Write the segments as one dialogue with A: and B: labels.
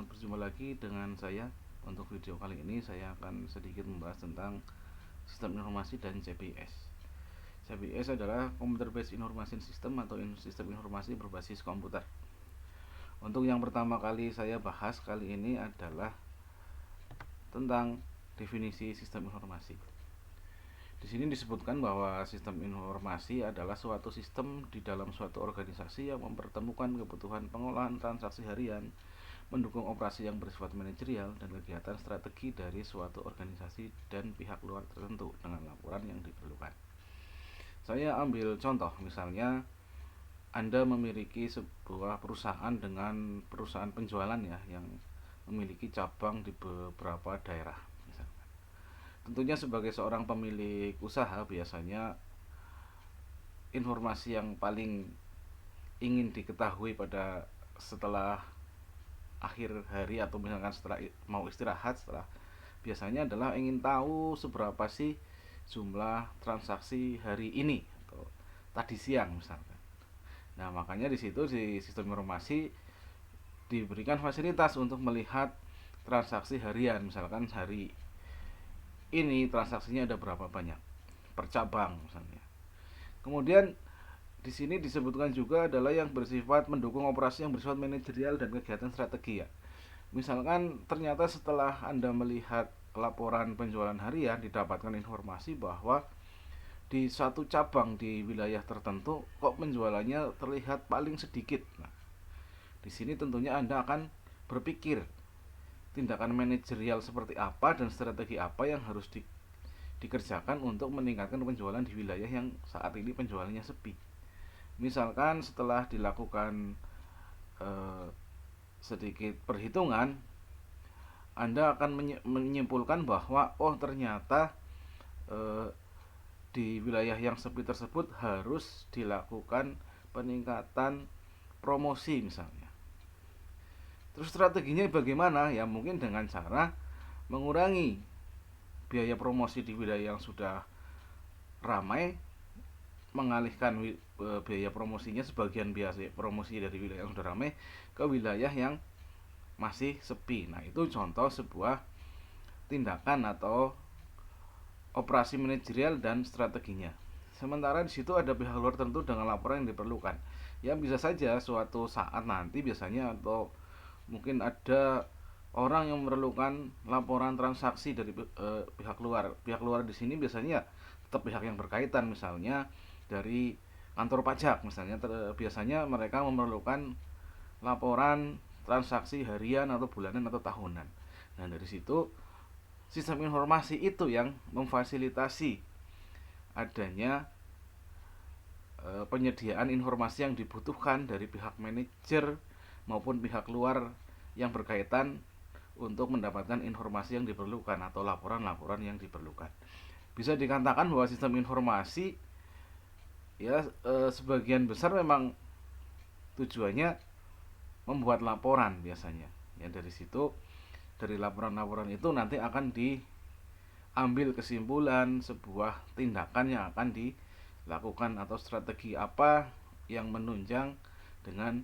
A: selamat berjumpa lagi dengan saya. Untuk video kali ini saya akan sedikit membahas tentang sistem informasi dan CBS. CBS adalah Computer Based Information System atau sistem informasi berbasis komputer. Untuk yang pertama kali saya bahas kali ini adalah tentang definisi sistem informasi. Di sini disebutkan bahwa sistem informasi adalah suatu sistem di dalam suatu organisasi yang mempertemukan kebutuhan pengolahan transaksi harian, mendukung operasi yang bersifat manajerial dan kegiatan strategi dari suatu organisasi dan pihak luar tertentu dengan laporan yang diperlukan. Saya ambil contoh, misalnya Anda memiliki sebuah perusahaan dengan perusahaan penjualan yang memiliki cabang di beberapa daerah. Tentunya sebagai seorang pemilik usaha, biasanya informasi yang paling ingin diketahui pada setelah akhir hari atau misalkan setelah mau istirahat, biasanya adalah ingin tahu seberapa sih jumlah transaksi hari ini atau tadi siang misalkan. Nah, makanya di situ di sistem informasi diberikan fasilitas untuk melihat transaksi harian, misalkan hari ini transaksinya ada berapa banyak per cabang misalnya. Kemudian di sini disebutkan juga adalah yang bersifat mendukung operasi yang bersifat manajerial dan kegiatan strategi ya. Misalkan ternyata setelah Anda melihat laporan penjualan harian didapatkan informasi bahwa di satu cabang di wilayah tertentu kok penjualannya terlihat paling sedikit. Nah, di sini tentunya Anda akan berpikir tindakan manajerial seperti apa dan strategi apa yang harus dikerjakan untuk meningkatkan penjualan di wilayah yang saat ini penjualannya sepi. Misalkan setelah dilakukan sedikit perhitungan, Anda akan menyimpulkan bahwa ternyata di wilayah yang sepi tersebut harus dilakukan peningkatan promosi misalnya. Terus strateginya bagaimana? Ya mungkin dengan cara mengurangi biaya promosi di wilayah yang sudah ramai, mengalihkan biaya promosinya sebagian biasa promosi dari wilayah yang sudah ramai ke wilayah yang masih sepi. Nah, itu contoh sebuah tindakan atau operasi manajerial dan strateginya. Sementara di situ ada pihak luar tertentu dengan laporan yang diperlukan. Ya bisa saja suatu saat nanti biasanya atau mungkin ada orang yang memerlukan laporan transaksi dari pihak luar. Pihak luar di sini biasanya tetap pihak yang berkaitan, misalnya dari kantor pajak misalnya. Biasanya mereka memerlukan laporan transaksi harian atau bulanan atau tahunan. Nah, dari situ sistem informasi itu yang memfasilitasi adanya penyediaan informasi yang dibutuhkan dari pihak manajer maupun pihak luar yang berkaitan untuk mendapatkan informasi yang diperlukan atau laporan-laporan yang diperlukan. Bisa dikatakan bahwa sistem informasi ya sebagian besar memang tujuannya membuat laporan biasanya. Ya dari situ, dari laporan-laporan itu nanti akan diambil kesimpulan sebuah tindakan yang akan dilakukan atau strategi apa yang menunjang dengan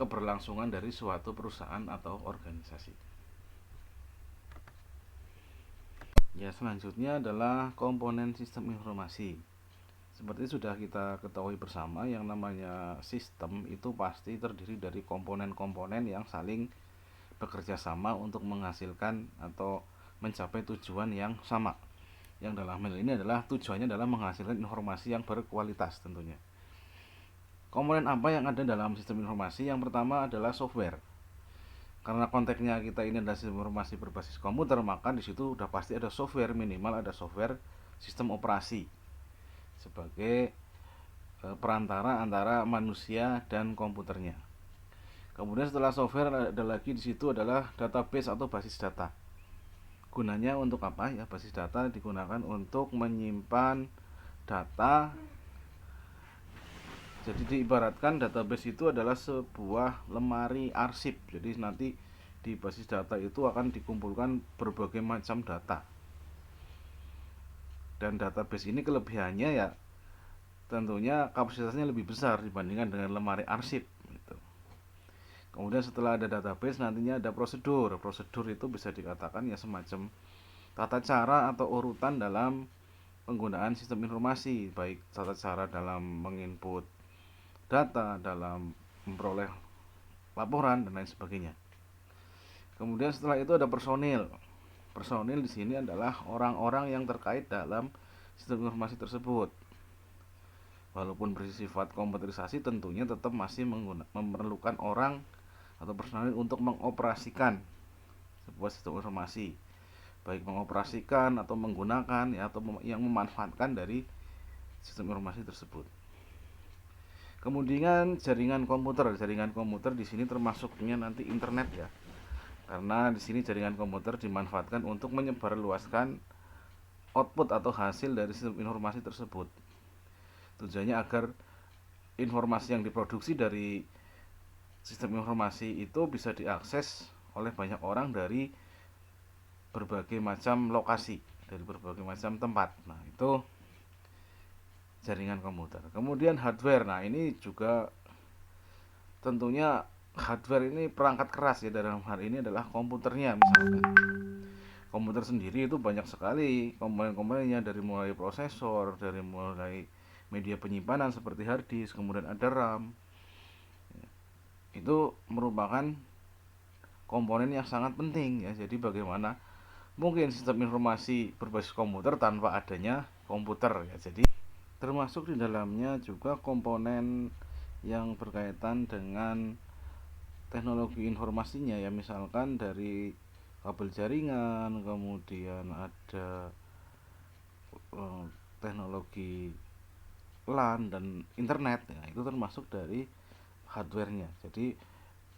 A: keberlangsungan dari suatu perusahaan atau organisasi. Ya, selanjutnya adalah komponen sistem informasi. Seperti sudah kita ketahui bersama, yang namanya sistem itu pasti terdiri dari komponen-komponen yang saling bekerja sama untuk menghasilkan atau mencapai tujuan yang sama. Yang dalam hal ini adalah tujuannya adalah menghasilkan informasi yang berkualitas tentunya. Komponen apa yang ada dalam sistem informasi? Yang pertama adalah software. Karena konteksnya kita ini adalah sistem informasi berbasis komputer, maka di situ udah pasti ada software, minimal ada software sistem operasi sebagai perantara antara manusia dan komputernya. Kemudian setelah software ada lagi di situ adalah database atau basis data. Gunanya untuk apa ya? Basis data digunakan untuk menyimpan data. Jadi diibaratkan database itu adalah sebuah lemari arsip. Jadi nanti di basis data itu akan dikumpulkan berbagai macam data. Dan database ini kelebihannya ya tentunya kapasitasnya lebih besar dibandingkan dengan lemari arsip gitu. Kemudian setelah ada database nantinya ada prosedur. Prosedur itu bisa dikatakan ya semacam tata cara atau urutan dalam penggunaan sistem informasi, baik tata cara dalam menginput data, dalam memperoleh laporan dan lain sebagainya. Kemudian setelah itu ada personil. Personil di sini adalah orang-orang yang terkait dalam sistem informasi tersebut. Walaupun bersifat komputerisasi, tentunya tetap masih memerlukan orang atau personil untuk mengoperasikan sebuah sistem informasi, baik mengoperasikan atau menggunakan ya, atau yang memanfaatkan dari sistem informasi tersebut. Kemudian jaringan komputer. Jaringan komputer di sini termasuknya nanti internet ya. Karena di sini jaringan komputer dimanfaatkan untuk menyebarluaskan output atau hasil dari sistem informasi tersebut. Tujuannya agar informasi yang diproduksi dari sistem informasi itu bisa diakses oleh banyak orang dari berbagai macam lokasi, dari berbagai macam tempat. Nah, itu jaringan komputer. Kemudian hardware. Nah, ini juga tentunya hardware ini perangkat keras ya, dalam hal ini adalah komputernya misalkan. Komputer sendiri itu banyak sekali komponen-komponennya, dari mulai prosesor, dari mulai media penyimpanan seperti hard disk, kemudian ada RAM. Itu merupakan komponen yang sangat penting ya. Jadi bagaimana mungkin sistem informasi berbasis komputer tanpa adanya komputer ya. Jadi termasuk di dalamnya juga komponen yang berkaitan dengan teknologi informasinya ya, misalkan dari kabel jaringan, kemudian ada teknologi LAN dan internet ya, itu termasuk dari hardware-nya. Jadi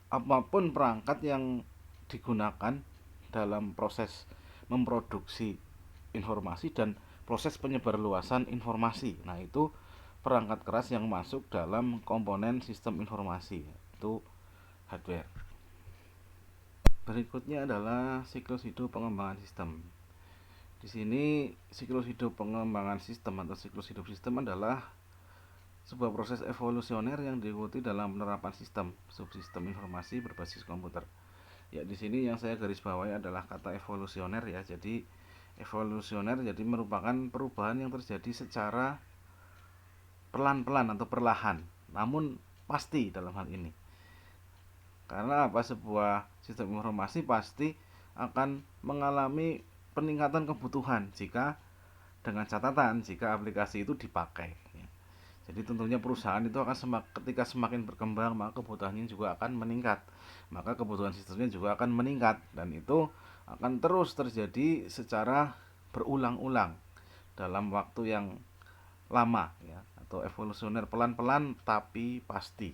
A: apapun perangkat yang digunakan dalam proses memproduksi informasi dan proses penyebarluasan informasi, nah itu perangkat keras yang masuk dalam komponen sistem informasi, itu hardware. Berikutnya adalah siklus hidup pengembangan sistem. Di sini siklus hidup pengembangan sistem atau siklus hidup sistem adalah sebuah proses evolusioner yang diikuti dalam penerapan sistem subsistem informasi berbasis komputer. Ya, di sini yang saya garis bawahi adalah kata evolusioner ya. Jadi evolusioner jadi merupakan perubahan yang terjadi secara pelan-pelan atau perlahan, namun pasti dalam hal ini. Karena apa? Sebuah sistem informasi pasti akan mengalami peningkatan kebutuhan jika dengan catatan jika aplikasi itu dipakai. Jadi tentunya perusahaan itu akan ketika semakin berkembang maka kebutuhannya juga akan meningkat, maka kebutuhan sistemnya juga akan meningkat, dan itu akan terus terjadi secara berulang-ulang dalam waktu yang lama ya, atau evolusioner pelan-pelan tapi pasti.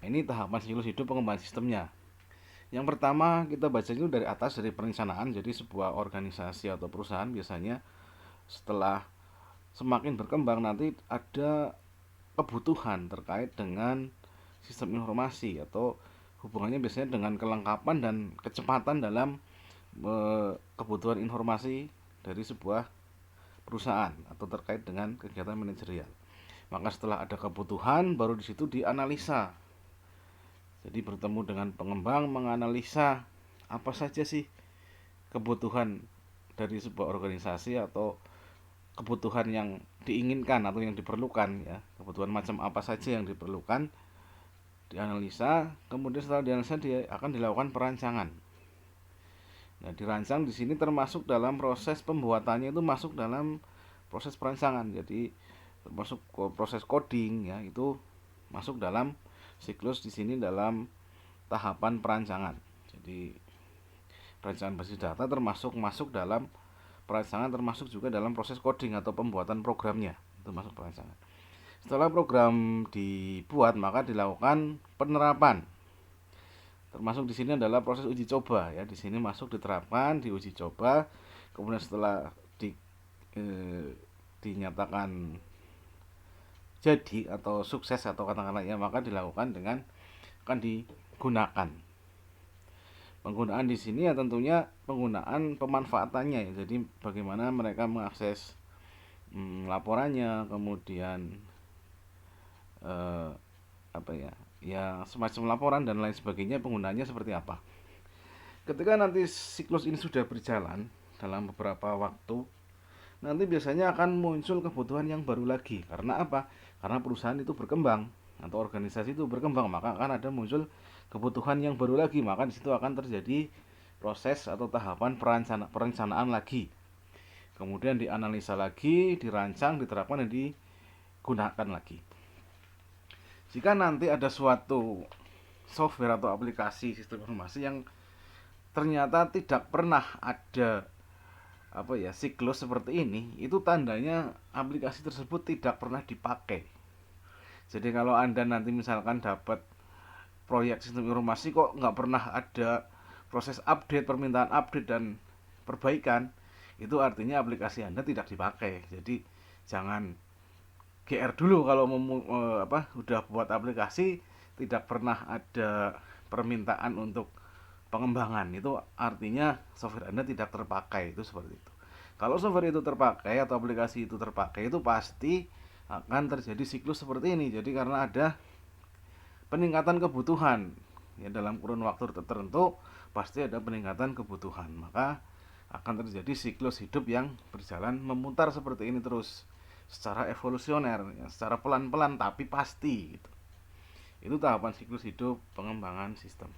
A: Ini tahapan siklus hidup pengembangan sistemnya. Yang pertama kita baca dulu dari atas, dari perencanaan. Jadi sebuah organisasi atau perusahaan biasanya setelah semakin berkembang nanti ada kebutuhan terkait dengan sistem informasi, atau hubungannya biasanya dengan kelengkapan dan kecepatan dalam kebutuhan informasi dari sebuah perusahaan atau terkait dengan kegiatan manajerial. Maka setelah ada kebutuhan baru di situ dianalisa. Jadi bertemu dengan pengembang, menganalisa apa saja sih kebutuhan dari sebuah organisasi atau kebutuhan yang diinginkan atau yang diperlukan ya, kebutuhan macam apa saja yang diperlukan, dianalisa. Kemudian setelah dianalisa dia akan dilakukan perancangan. Nah, dirancang di sini termasuk dalam proses pembuatannya, itu masuk dalam proses perancangan. Jadi termasuk proses coding ya, itu masuk dalam siklus di sini dalam tahapan perancangan. Jadi perancangan basis data termasuk masuk dalam perancangan, termasuk juga dalam proses coding atau pembuatan programnya, itu masuk perancangan. Setelah program dibuat maka dilakukan penerapan. Termasuk di sini adalah proses uji coba ya. Di sini masuk diterapkan, diuji coba. Kemudian setelah dinyatakan jadi atau sukses atau katakanlah ya, maka dilakukan dengan akan digunakan. Penggunaan di sini ya tentunya penggunaan pemanfaatannya ya. Jadi bagaimana mereka mengakses laporannya, kemudian apa ya, ya semacam laporan dan lain sebagainya penggunaannya seperti apa. Ketika nanti siklus ini sudah berjalan dalam beberapa waktu, nanti biasanya akan muncul kebutuhan yang baru lagi. Karena apa? Karena perusahaan itu berkembang atau organisasi itu berkembang, maka akan ada muncul kebutuhan yang baru lagi. Maka di situ akan terjadi proses atau tahapan perencanaan lagi. Kemudian dianalisa lagi, dirancang, diterapkan, dan digunakan lagi. Jika nanti ada suatu software atau aplikasi sistem informasi yang ternyata tidak pernah ada apa ya siklus seperti ini, itu tandanya aplikasi tersebut tidak pernah dipakai. Jadi kalau anda nanti misalkan dapat proyek sistem informasi kok nggak pernah ada proses update, permintaan update dan perbaikan, itu artinya aplikasi anda tidak dipakai. Jadi jangan GR dulu kalau udah buat aplikasi tidak pernah ada permintaan untuk pengembangan, itu artinya software Anda tidak terpakai, itu seperti itu. Kalau software itu terpakai atau aplikasi itu terpakai, itu pasti akan terjadi siklus seperti ini. Jadi karena ada peningkatan kebutuhan ya dalam kurun waktu tertentu pasti ada peningkatan kebutuhan, maka akan terjadi siklus hidup yang berjalan memutar seperti ini terus secara evolusioner ya, secara pelan-pelan tapi pasti gitu. Itu tahapan siklus hidup pengembangan sistem.